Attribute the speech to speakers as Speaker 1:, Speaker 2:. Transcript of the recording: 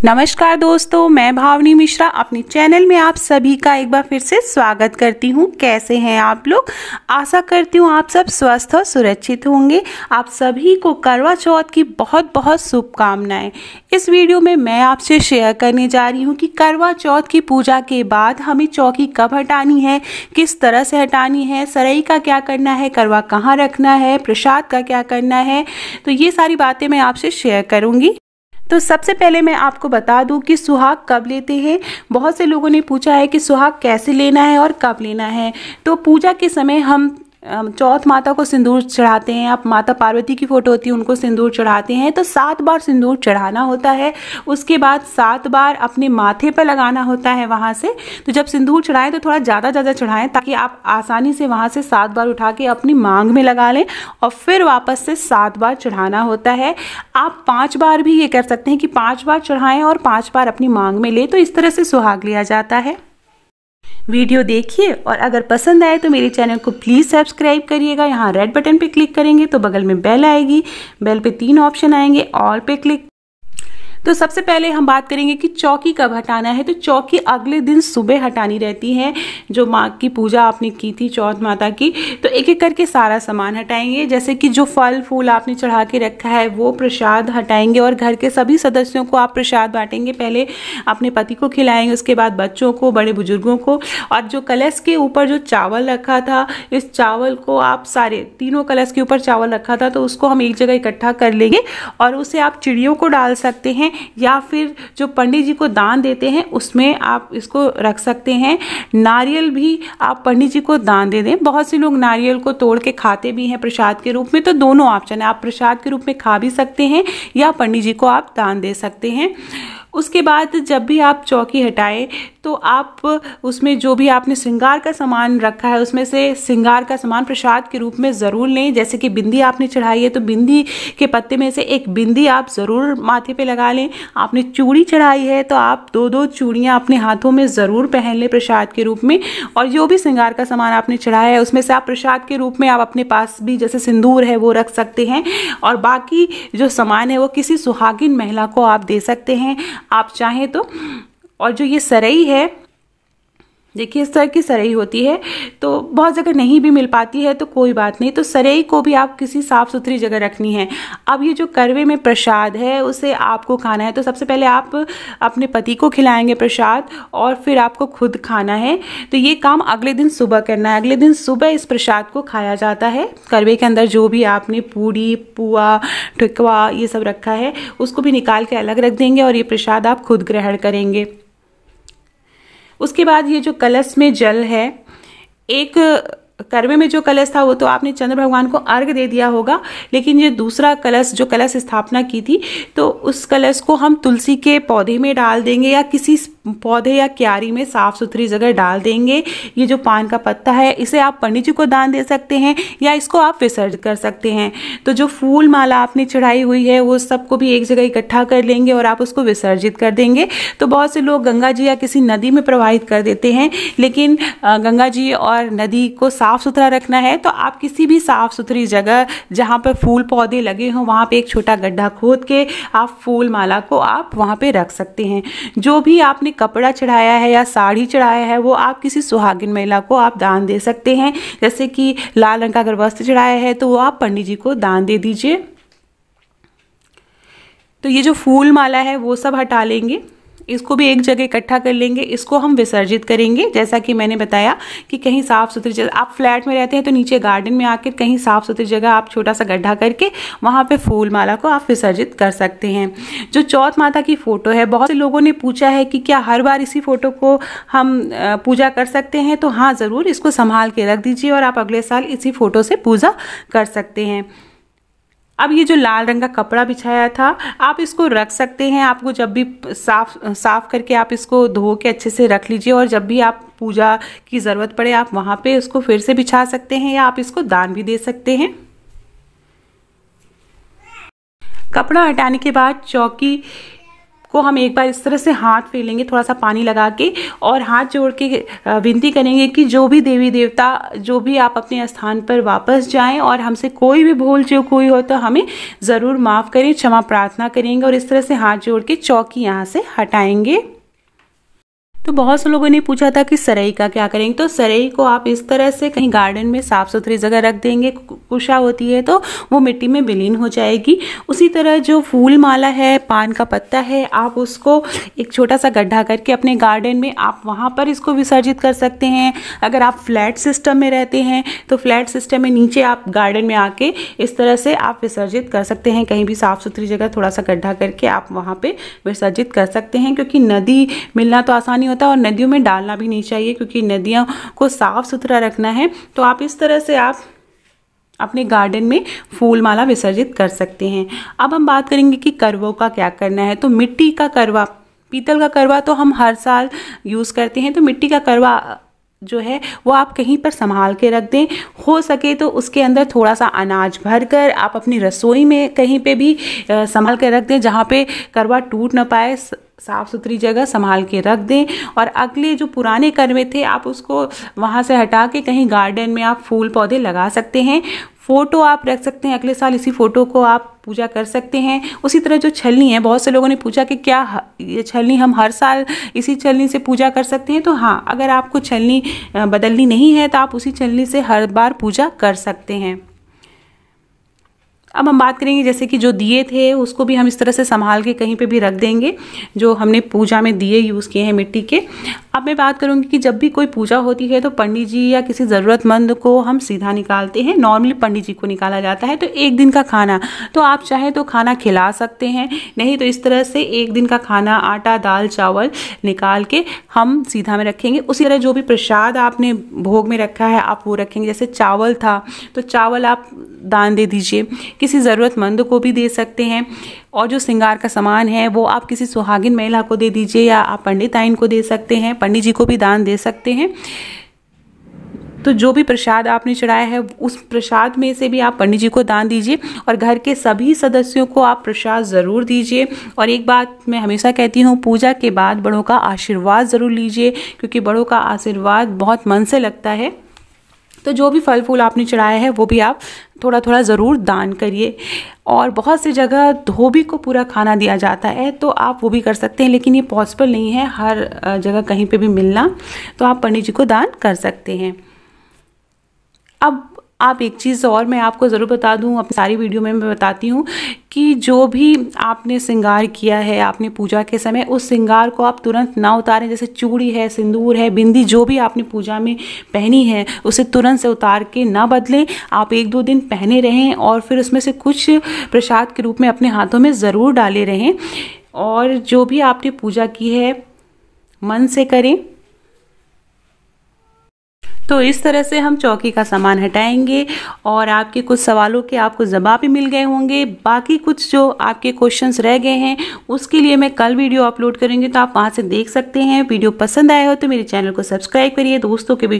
Speaker 1: नमस्कार दोस्तों, मैं भावनी मिश्रा अपने चैनल में आप सभी का एक बार फिर से स्वागत करती हूँ। कैसे हैं आप लोग? आशा करती हूँ आप सब स्वस्थ और सुरक्षित होंगे। आप सभी को करवा चौथ की बहुत बहुत शुभकामनाएं। इस वीडियो में मैं आपसे शेयर करने जा रही हूँ कि करवा चौथ की पूजा के बाद हमें चौकी कब हटानी है, किस तरह से हटानी है, सरई का क्या करना है, करवा कहाँ रखना है, प्रसाद का क्या करना है, तो ये सारी बातें मैं आपसे शेयर करूँगी। तो सबसे पहले मैं आपको बता दूं कि सुहाग कब लेते हैं। बहुत से लोगों ने पूछा है कि सुहाग कैसे लेना है और कब लेना है। तो पूजा के समय हम चौथ माता को सिंदूर चढ़ाते हैं। आप माता पार्वती की फोटो होती है, उनको सिंदूर चढ़ाते हैं। तो 7 बार सिंदूर चढ़ाना होता है। उसके बाद 7 बार अपने माथे पर लगाना होता है वहाँ से। तो जब सिंदूर चढ़ाएं तो थोड़ा ज़्यादा चढ़ाएं ताकि आप आसानी से वहाँ से 7 बार उठा के अपनी मांग में लगा लें और फिर वापस से 7 बार चढ़ाना होता है। आप 5 बार भी ये कर सकते हैं कि 5 बार चढ़ाएं और 5 बार अपनी मांग में लें। तो इस तरह से सुहाग लिया जाता है। वीडियो देखिए और अगर पसंद आए तो मेरे चैनल को प्लीज़ सब्सक्राइब करिएगा। यहाँ रेड बटन पे क्लिक करेंगे तो बगल में बेल आएगी। बेल पे 3 ऑप्शन आएंगे, ऑल पे क्लिक। तो सबसे पहले हम बात करेंगे कि चौकी कब हटाना है। तो चौकी अगले दिन सुबह हटानी रहती है। जो माँ की पूजा आपने की थी चौथ माता की, तो एक एक करके सारा सामान हटाएंगे। जैसे कि जो फल फूल आपने चढ़ा के रखा है वो प्रसाद हटाएंगे और घर के सभी सदस्यों को आप प्रसाद बांटेंगे। पहले अपने पति को खिलाएंगे, उसके बाद बच्चों को, बड़े बुजुर्गों को। और जो कलश के ऊपर जो चावल रखा था, इस चावल को आप सारे तीनों कलश के ऊपर चावल रखा था तो उसको हम एक जगह इकट्ठा कर लेंगे और उसे आप चिड़ियों को डाल सकते हैं या फिर जो पंडित जी को दान देते हैं उसमें आप इसको रख सकते हैं। नारियल भी आप पंडित जी को दान दे दें। बहुत से लोग नारियल को तोड़ के खाते भी हैं प्रसाद के रूप में। तो दोनों ऑप्शन है, आप प्रसाद के रूप में खा भी सकते हैं या पंडित जी को आप दान दे सकते हैं। उसके बाद जब भी आप चौकी हटाएं तो आप उसमें जो भी आपने श्रृंगार का सामान रखा है उसमें से श्रृंगार का सामान प्रसाद के रूप में ज़रूर लें। जैसे कि बिंदी आपने चढ़ाई है तो बिंदी के पत्ते में से एक बिंदी आप ज़रूर माथे पे लगा लें। आपने चूड़ी चढ़ाई है तो आप 2-2 चूड़ियाँ अपने हाथों में ज़रूर पहन लें प्रसाद के रूप में। और जो भी श्रृंगार का सामान आपने चढ़ाया है उसमें से आप प्रसाद के रूप में आप अपने पास भी जैसे सिंदूर है वो रख सकते हैं। और बाकी जो सामान है वो किसी सुहागिन महिला को आप दे सकते हैं आप चाहें तो। और जो ये सरई है, देखिए इस तरह की सरई होती है, तो बहुत जगह नहीं भी मिल पाती है तो कोई बात नहीं। तो सरई को भी आप किसी साफ़ सुथरी जगह रखनी है। अब ये जो करवे में प्रसाद है उसे आपको खाना है। तो सबसे पहले आप अपने पति को खिलाएंगे प्रसाद और फिर आपको खुद खाना है। तो ये काम अगले दिन सुबह करना है। अगले दिन सुबह इस प्रसाद को खाया जाता है। करवे के अंदर जो भी आपने पूड़ी, पुआ, ठुकवा ये सब रखा है उसको भी निकाल के अलग रख देंगे और ये प्रसाद आप खुद ग्रहण करेंगे। उसके बाद ये जो कलश में जल है, एक करवे में जो कलश था वो तो आपने चंद्र भगवान को अर्घ दे दिया होगा, लेकिन ये दूसरा कलश जो कलश स्थापना की थी तो उस कलश को हम तुलसी के पौधे में डाल देंगे या किसी पौधे या क्यारी में साफ सुथरी जगह डाल देंगे। ये जो पान का पत्ता है इसे आप पंडित जी को दान दे सकते हैं या इसको आप विसर्जित कर सकते हैं। तो जो फूल माला आपने चढ़ाई हुई है वो सबको भी एक जगह इकट्ठा कर लेंगे और आप उसको विसर्जित कर देंगे। तो बहुत से लोग गंगा जी या किसी नदी में प्रवाहित कर देते हैं, लेकिन गंगा जी और नदी को साफ सुथरा रखना है तो आप किसी भी साफ सुथरी जगह जहाँ पर फूल पौधे लगे हों वहाँ पे एक छोटा गड्ढा खोद के आप फूल माला को आप वहाँ पे रख सकते हैं। जो भी आपने कपड़ा चढ़ाया है या साड़ी चढ़ाया है वो आप किसी सुहागिन महिला को आप दान दे सकते हैं। जैसे कि लाल रंग का अगर वस्त्र चढ़ाया है तो वो आप पंडित जी को दान दे दीजिए। तो ये जो फूल माला है वो सब हटा लेंगे, इसको भी एक जगह इकट्ठा कर लेंगे, इसको हम विसर्जित करेंगे। जैसा कि मैंने बताया कि कहीं साफ सुथरी जगह, आप फ्लैट में रहते हैं तो नीचे गार्डन में आकर कहीं साफ सुथरी जगह आप छोटा सा गड्ढा करके वहाँ पे फूल माला को आप विसर्जित कर सकते हैं। जो चौथ माता की फ़ोटो है, बहुत से लोगों ने पूछा है कि क्या हर बार इसी फ़ोटो को हम पूजा कर सकते हैं। तो हाँ ज़रूर, इसको संभाल के रख दीजिए और आप अगले साल इसी फ़ोटो से पूजा कर सकते हैं। अब ये जो लाल रंग का कपड़ा बिछाया था आप इसको रख सकते हैं। आपको जब भी साफ करके आप इसको धो के अच्छे से रख लीजिए और जब भी आप पूजा की ज़रूरत पड़े आप वहाँ पे उसको फिर से बिछा सकते हैं या आप इसको दान भी दे सकते हैं। कपड़ा हटाने के बाद चौकी को हम एक बार इस तरह से हाथ फेलेंगे थोड़ा सा पानी लगा के, और हाथ जोड़ के विनती करेंगे कि जो भी देवी देवता, जो भी आप अपने स्थान पर वापस जाएं और हमसे कोई भी भूल चूक हुई हो तो हमें ज़रूर माफ़ करें, क्षमा प्रार्थना करेंगे और इस तरह से हाथ जोड़ के चौकी यहाँ से हटाएंगे। तो बहुत से लोगों ने पूछा था कि सरई का क्या करेंगे। तो सरई को आप इस तरह से कहीं गार्डन में साफ सुथरी जगह रख देंगे, कुशा होती है तो वो मिट्टी में विलीन हो जाएगी। उसी तरह जो फूल माला है, पान का पत्ता है, आप उसको एक छोटा सा गड्ढा करके अपने गार्डन में आप वहाँ पर इसको विसर्जित कर सकते हैं। अगर आप फ्लैट सिस्टम में रहते हैं तो फ्लैट सिस्टम में नीचे आप गार्डन में आके इस तरह से आप विसर्जित कर सकते हैं। कहीं भी साफ सुथरी जगह थोड़ा सा गड्ढा करके आप वहाँ पे विसर्जित कर सकते हैं, क्योंकि नदी मिलना तो आसानी होता है और नदियों में डालना भी नहीं चाहिए, क्योंकि नदियों को साफ सुथरा रखना है। तो आप इस तरह से आप अपने गार्डन में फूल माला विसर्जित कर सकते हैं। अब हम बात करेंगे कि करवों का क्या करना है। तो मिट्टी का करवा, पीतल का करवा तो हम हर साल यूज़ करते हैं, तो मिट्टी का करवा जो है वो आप कहीं पर संभाल के रख दें। हो सके तो उसके अंदर थोड़ा सा अनाज भर कर आप अपनी रसोई में कहीं पे भी संभाल के रख दें, जहाँ पे करवा टूट ना पाए। साफ़ सुथरी जगह संभाल के रख दें। और अगले जो पुराने करवे थे आप उसको वहाँ से हटा के कहीं गार्डन में आप फूल पौधे लगा सकते हैं। फ़ोटो आप रख सकते हैं, अगले साल इसी फ़ोटो को आप पूजा कर सकते हैं। उसी तरह जो छलनी है, बहुत से लोगों ने पूछा कि क्या ये छलनी हम हर साल इसी छलनी से पूजा कर सकते हैं। तो हाँ, अगर आपको छलनी बदलनी नहीं है तो आप उसी छलनी से हर बार पूजा कर सकते हैं। अब हम बात करेंगे जैसे कि जो दिए थे उसको भी हम इस तरह से संभाल के कहीं पे भी रख देंगे, जो हमने पूजा में दिए यूज़ किए हैं मिट्टी के। अब मैं बात करूँगी कि जब भी कोई पूजा होती है तो पंडित जी या किसी ज़रूरतमंद को हम सीधा निकालते हैं। नॉर्मली पंडित जी को निकाला जाता है। तो एक दिन का खाना तो आप चाहे तो खाना खिला सकते हैं, नहीं तो इस तरह से एक दिन का खाना आटा दाल चावल निकाल के हम सीधा में रखेंगे। उसी तरह जो भी प्रसाद आपने भोग में रखा है आप वो रखेंगे। जैसे चावल था तो चावल आप दान दे दीजिए, किसी ज़रूरतमंद को भी दे सकते हैं। और जो श्रृंगार का सामान है वो आप किसी सुहागिन महिला को दे दीजिए, या आप पंडिताइन को दे सकते हैं, पंडित जी को भी दान दे सकते हैं। तो जो भी प्रसाद आपने चढ़ाया है उस प्रसाद में से भी आप पंडित जी को दान दीजिए, और घर के सभी सदस्यों को आप प्रसाद ज़रूर दीजिए। और एक बात मैं हमेशा कहती हूँ, पूजा के बाद बड़ों का आशीर्वाद ज़रूर लीजिए, क्योंकि बड़ों का आशीर्वाद बहुत मन से लगता है। तो जो भी फल फूल आपने चढ़ाया है वो भी आप थोड़ा थोड़ा ज़रूर दान करिए। और बहुत सी जगह धोबी को पूरा खाना दिया जाता है तो आप वो भी कर सकते हैं, लेकिन ये पॉसिबल नहीं है हर जगह कहीं पे भी मिलना, तो आप पंडित जी को दान कर सकते हैं। अब आप एक चीज़ और मैं आपको ज़रूर बता दूं, अपनी सारी वीडियो में मैं बताती हूँ कि जो भी आपने श्रृंगार किया है आपने पूजा के समय, उस श्रृंगार को आप तुरंत ना उतारें। जैसे चूड़ी है, सिंदूर है, बिंदी, जो भी आपने पूजा में पहनी है उसे तुरंत से उतार के ना बदलें। आप 1-2 दिन पहने रहें और फिर उसमें से कुछ प्रसाद के रूप में अपने हाथों में ज़रूर डाले रहें। और जो भी आपने पूजा की है मन से करें। तो इस तरह से हम चौकी का सामान हटाएंगे और आपके कुछ सवालों के आपको जवाब भी मिल गए होंगे। बाकी कुछ जो आपके क्वेश्चंस रह गए हैं उसके लिए मैं कल वीडियो अपलोड करेंगे, तो आप वहां से देख सकते हैं। वीडियो पसंद आया हो तो मेरे चैनल को सब्सक्राइब करिए, दोस्तों के बीच